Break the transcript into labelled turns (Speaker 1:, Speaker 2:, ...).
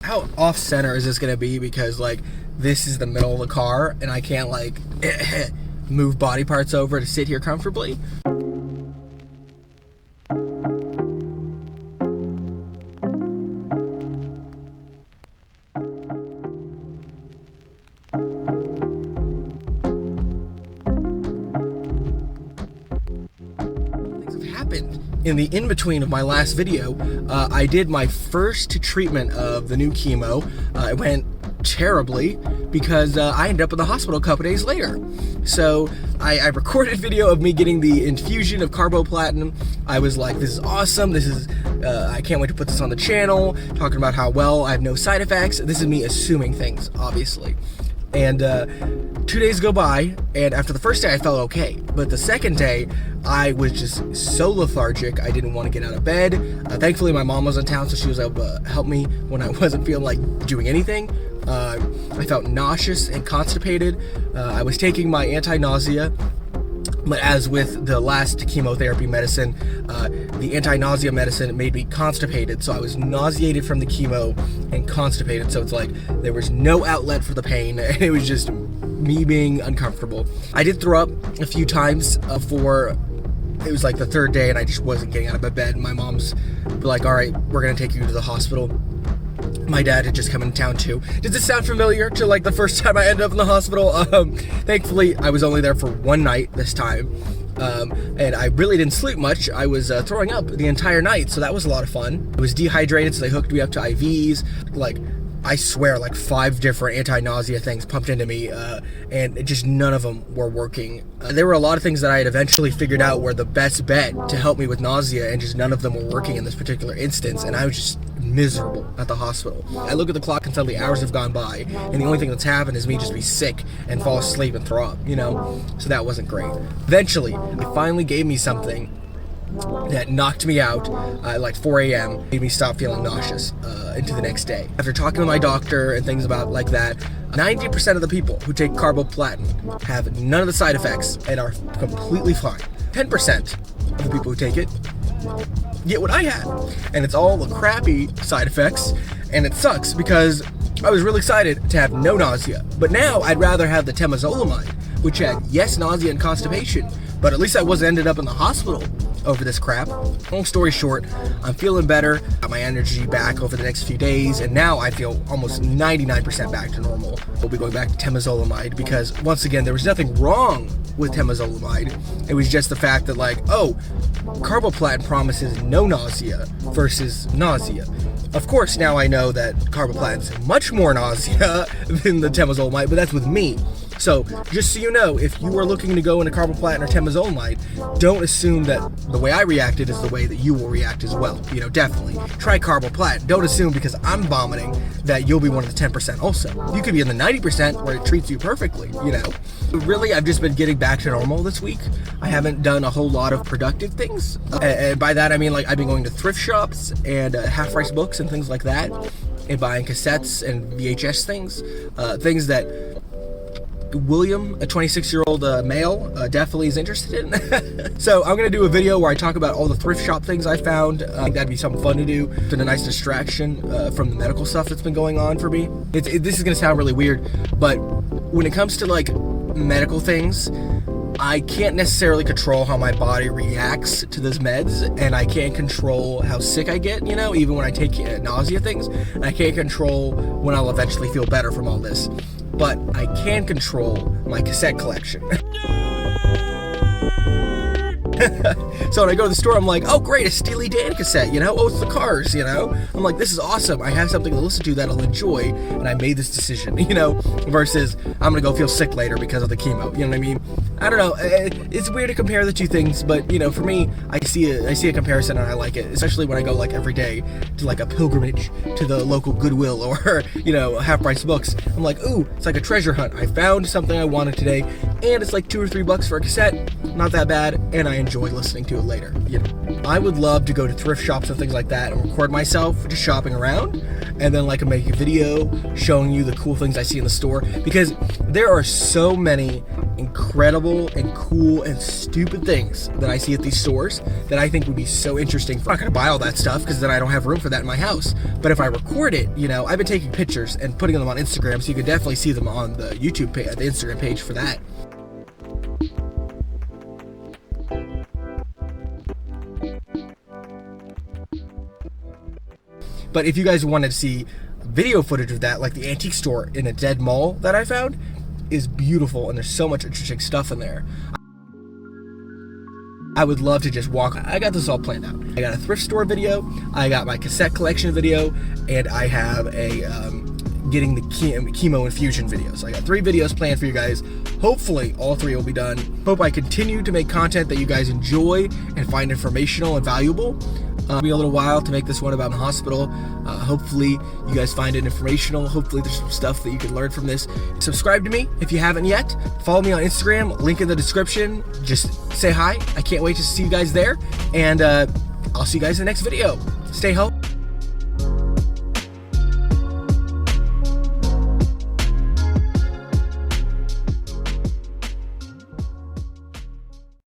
Speaker 1: How off center is this gonna be? Because like this is the middle of the car and I can't like move body parts over to sit here comfortably. In the in-between of my last video, I did my first treatment of the new chemo. It went terribly because I ended up in the hospital a couple days later. So I recorded a video of me getting the infusion of carboplatin. I was like, this is awesome. This is, I can't wait to put this on the channel, talking about how well I have no side effects. This is me assuming things, obviously. And 2 days go by, and after the first day I felt okay, but the second day I was just so lethargic. I didn't want to get out of bed. Thankfully my mom was in town, so she was able to help me when I wasn't feeling like doing anything. I felt nauseous and constipated. I was taking my anti-nausea, but as with the last chemotherapy medicine, the anti-nausea medicine made me constipated, so I was nauseated from the chemo and constipated, so it's like there was no outlet for the pain, and it was just me being uncomfortable. I did throw up a few times for, it was like the third day, and I just wasn't getting out of my bed. My mom's like, all right, we're gonna take you to the hospital. My dad had just come into town too. Does this sound familiar to like the first time I ended up in the hospital? Thankfully, I was only there for one night this time. And I really didn't sleep much. I was throwing up the entire night, so that was a lot of fun. I was dehydrated, so they hooked me up to IVs. Like, I swear, like 5 different anti-nausea things pumped into me, and it just none of them were working. There were a lot of things that I had eventually figured out were the best bet to help me with nausea, and just none of them were working in this particular instance, and I was just miserable at the hospital. I look at the clock and suddenly hours have gone by, and the only thing that's happened is me just be sick and fall asleep and throw up, you know? So that wasn't great. Eventually, they finally gave me something that knocked me out at like 4 a.m. made me stop feeling nauseous into the next day. After talking to my doctor and things about like that, 90% of the people who take carboplatin have none of the side effects and are completely fine. 10% of the people who take it get what I had, and it's all the crappy side effects, and it sucks because I was really excited to have no nausea, but now I'd rather have the temozolomide, which had, yes, nausea and constipation, but at least I wasn't ended up in the hospital over this crap. Long story short, I'm feeling better, got my energy back over the next few days, and now I feel almost 99% back to normal. We'll be going back to temozolomide because, once again, there was nothing wrong with temozolomide. It was just the fact that, like, oh, carboplatin promises no nausea versus nausea. Of course, now I know that carboplatin's much more nausea than the temozolomide, but that's with me. So, just so you know, if you are looking to go into carboplatin or temozolomide, don't assume that the way I reacted is the way that you will react as well. You know, definitely. Try carboplatin. Don't assume because I'm vomiting that you'll be one of the 10% also. You could be in the 90% where it treats you perfectly, you know. Really, I've just been getting back to normal this week. I haven't done a whole lot of productive things. And by that, I mean, like, I've been going to thrift shops and half-price books and things like that, and buying cassettes and VHS things. Things that William, a 26-year-old male, definitely is interested in. So I'm going to do a video where I talk about all the thrift shop things I found. I think that'd be something fun to do. It's been a nice distraction from the medical stuff that's been going on for me. This is going to sound really weird, but when it comes to like medical things, I can't necessarily control how my body reacts to those meds, and I can't control how sick I get, you know, even when I take nausea things. And I can't control when I'll eventually feel better from all this. But I can control my cassette collection. So when I go to the store, I'm like, oh great, a Steely Dan cassette, you know? Oh, it's the Cars, you know? I'm like, this is awesome. I have something to listen to that I'll enjoy, and I made this decision, you know? Versus, I'm gonna go feel sick later because of the chemo, you know what I mean? I don't know, it's weird to compare the two things, but, you know, for me, I see a comparison and I like it, especially when I go, like, every day to, like, a pilgrimage to the local Goodwill or, you know, half-price books. I'm like, ooh, it's like a treasure hunt. I found something I wanted today, and it's like $2 or $3 for a cassette. Not that bad, and I enjoy listening to it later, you know. I would love to go to thrift shops and things like that and record myself just shopping around, and then like make a video showing you the cool things I see in the store, because there are so many incredible and cool and stupid things that I see at these stores that I think would be so interesting. I'm not gonna buy all that stuff because then I don't have room for that in my house. But if I record it, you know, I've been taking pictures and putting them on Instagram, so you can definitely see them on the YouTube page, the Instagram page for that. But if you guys wanted to see video footage of that, like the antique store in a dead mall that I found is beautiful, and there's so much interesting stuff in there. I would love to just walk. I got this all planned out. I got a thrift store video, I got my cassette collection video, and I have a getting the chemo infusion video. So I got 3 videos planned for you guys. Hopefully all 3 will be done. Hope I continue to make content that you guys enjoy and find informational and valuable. It'll be a little while to make this one about the hospital. Hopefully you guys find it informational. Hopefully there's some stuff that you can learn from this. Subscribe to me if you haven't yet. Follow me on Instagram, link in the description. Just say hi. I can't wait to see you guys there. And I'll see you guys in the next video. Stay healthy.